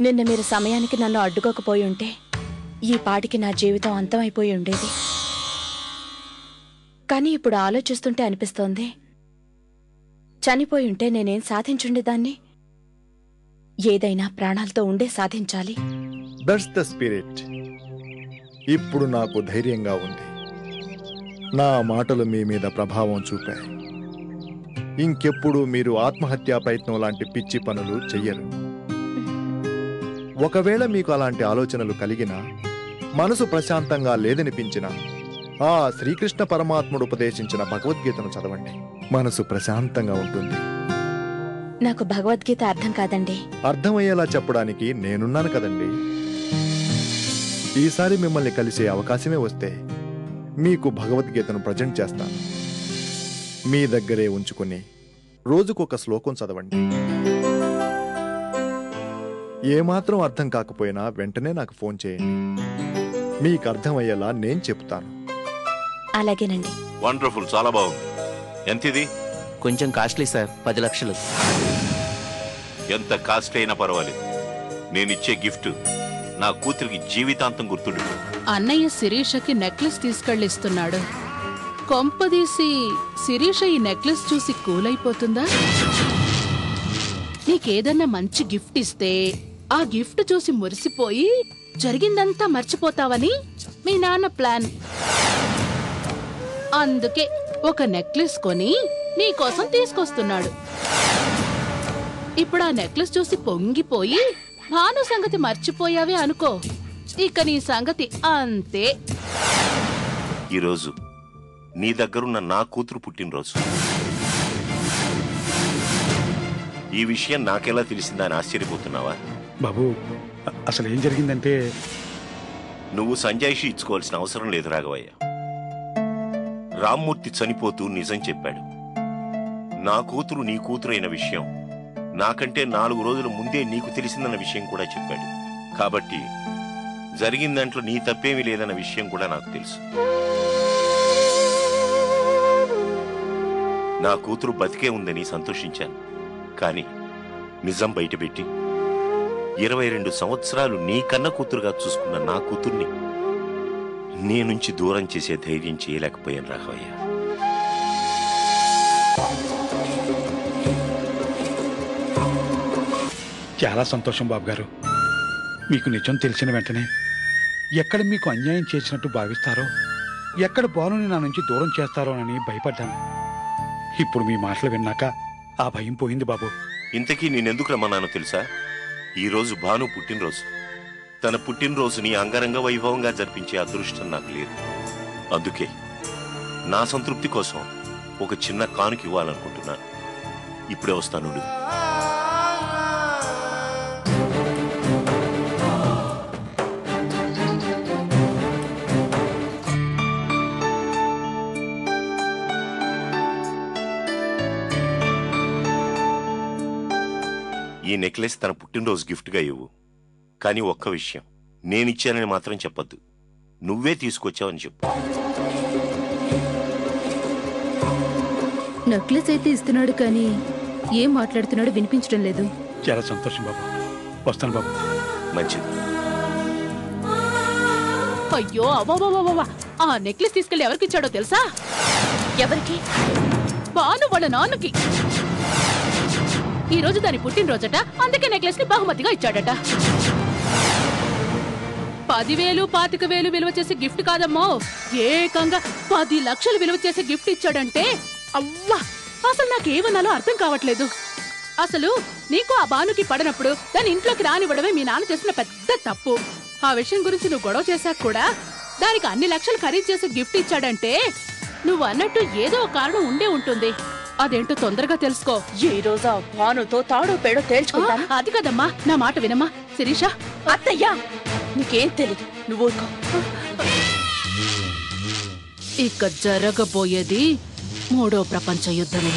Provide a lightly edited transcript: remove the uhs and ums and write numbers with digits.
నిన్న మీరు సమయానికి నన్ను అడ్డుకోకపోయి ఉంటే ఈ పాటికి నా జీవితం అంతమైపోయి ఉండేది. కానీ ఇప్పుడు ఆలోచిస్తుంటే అనిపిస్తోంది, చనిపోయి ఉంటే నేనేం సాధించుండేదాన్ని. ఏదైనా ప్రాణాలతో ఉండే సాధించాలి. That's the spirit. ఇప్పుడు నాకు ధైర్యంగా ఉంది. నా మాటలు మీ మీద ప్రభావం చూపాయి. ఇంకెప్పుడు మీరు ఆత్మహత్యా ప్రయత్నం లాంటి పిచ్చి పనులు చెయ్యరు. ఒకవేళ మీకు అలాంటి ఆలోచనలు కలిగినా, మనసు ప్రశాంతంగా లేదనిపించినా, ఆ శ్రీకృష్ణ పరమాత్ముడు ఉపదేశించిన భగవద్గీతను చదవండి. మనసు ప్రశాంతంగా ఉంటుంది. నాకు భగవద్గీత అర్థం కాదండి. అర్థమయ్యేలా చెప్పడానికి నేనున్నాను కదండి. ఈసారి మిమ్మల్ని కలిసే అవకాశమే వస్తే మీకు భగవద్గీతను ప్రజెంట్ చేస్తాను. మీ దగ్గరే ఉంచుకుని రోజుకొక శ్లోకం చదవండి. ఏమాత్రం అర్థం కాకపోయినా వెంటనే నాకు ఫోన్ చేయండి. మీకు అర్థమయ్యేలా నేను చెప్తాను. అలాగేనండి. వండర్ఫుల్, చాలా బాగుంది. ఎంతిది? కొంచెం కాస్ట్లీ సార్, 10 లక్షలు. ఎంత కాస్ట్లీ అయినా పర్వాలేదు. నేనిచ్చే గిఫ్ట్ నా కూతురికి జీవితాంతం గుర్తుండి. అన్నయ్య శిరీషకి నెక్లెస్ తీసుకెళ్ళిస్తున్నాడు. కొంపదీసి శిరీష ఈ నెక్లెస్ చూసి కూలైపోతుందా? నీకేదన్నా మంచి గిఫ్ట్ ఇస్తే ఆ గిఫ్ట్ చూసి మురిసిపోయి జరిగిందంతా మర్చిపోతావని మీ నాన్న ప్లాన్. అందుకే ఒక నెక్లెస్ కొని నీకోసం తీసుకొస్తున్నాడు. ఇప్పుడు ఆ నెక్లెస్ చూసి పొంగిపోయి భాను సంగతి మర్చిపోయావే అనుకో, ఇక నీ సంగతి అంతే. ఈరోజు నీ దగ్గరున్న నా కూతురు పుట్టినరోజు. ఈ విషయం నాకెలా తెలిసిందని ఆశ్చర్యపోతున్నావా? బాబు, అసలు ఏం జరిగిందంటే, నువ్వు సంజాయిషి ఇచ్చుకోవాల్సిన అవసరం లేదు రాఘవయ్య. రామ్మూర్తి చనిపోతూ నిజం చెప్పాడు. నా కూతురు నీ కూతురు అయిన విషయం నాకంటే 4 రోజుల ముందే నీకు తెలిసిందన్న విషయం కూడా చెప్పాడు. కాబట్టి జరిగిన దాంట్లో నీ తప్పేమీ లేదన్న విషయం కూడా నాకు తెలుసు. నా కూతురు బతికే ఉందని సంతోషించాను. కానీ నిజం బయటపెట్టి 22 సంవత్సరాలు నీ కన్న కూతురుగా చూసుకున్న నా కూతుర్ని నీ నుంచి దూరం చేసే ధైర్యం చేయలేకపోయాను రాఘవయ్య. చాలా సంతోషం బాబు గారు. మీకు నిజం తెలిసిన వెంటనే ఎక్కడ మీకు అన్యాయం చేసినట్టు భావిస్తారో, ఎక్కడ బాలుని నా నుంచి దూరం చేస్తారో అని భయపడ్డాను. ఇప్పుడు మీ మాటలు విన్నాక ఆ భయం పోయింది బాబు. ఇంతకీ నేనెందుకు రమ్మన్నానో తెలుసా? ఈరోజు భాను పుట్టినరోజు. తన పుట్టినరోజుని అంగరంగ వైభవంగా జరిపించే అదృష్టం నాకు లేదు. అందుకే నా సంతృప్తి కోసం ఒక చిన్న కానుక ఇవ్వాలనుకుంటున్నాను. ఇప్పుడే వస్తాను. ఈ నెక్లెస్ తన పుట్టినరోజు గిఫ్ట్గా ఇవ్వు. కానీ ఒక్క విషయం, నేనిచ్చానని మాత్రం చెప్పొద్దు. నువ్వే తీసుకొచ్చావని చెప్పు. నెక్లెస్ అయితే ఇస్తున్నాడు, కానీ ఏం మాట్లాడుతున్నాడో వినిపించడం లేదు. చాలా సంతోషం బాబు. వస్తాను బాబు. మంచిది. అయ్యో అవ్వవ్వవ్వ, ఆ నెక్లెస్ తీసుకెళ్లి ఎవరికిచ్చాడో తెలుసా? ఎవరికి? భాను వాళ్ళ నాన్నకి. ఈ రోజు దాని పుట్టినరోజట, అందుకే నెక్లెస్ ని బహుమతిగా ఇచ్చాడట. 10,000, 25,000 విలువ చేసే గిఫ్ట్ కాదమ్మో, ఏకంగా 10 లక్షలు విలువ చేసే గిఫ్ట్ ఇచ్చాడంటే అవ్వా, అసలు నాకేమన్నాలో అర్థం కావట్లేదు. అసలు నీకు ఆ భానుకి పడనప్పుడు దాని ఇంట్లోకి రానివ్వడమే మీ నాన్న చేసిన పెద్ద తప్పు. ఆ విషయం గురించి నువ్వు గొడవ చేశాక కూడా దానికి అన్ని లక్షలు ఖరీదు చేసే గిఫ్ట్ ఇచ్చాడంటే నువ్వు అన్నట్టు ఏదో ఒక కారణం ఉండే ఉంటుంది. అదేంటో తొందరగా తెలుసుకో. ఈ రోజు ఆ భానుతో తాడో పేడో తేల్చుకుంటాను. అది కదమ్మా, నా మాట వినమ్మా. శిరీష, అత్తయ్యా, నీకేం తెలీదు, నువ్వు ఇక జరగబోయేది 3వ ప్రపంచ యుద్ధమే.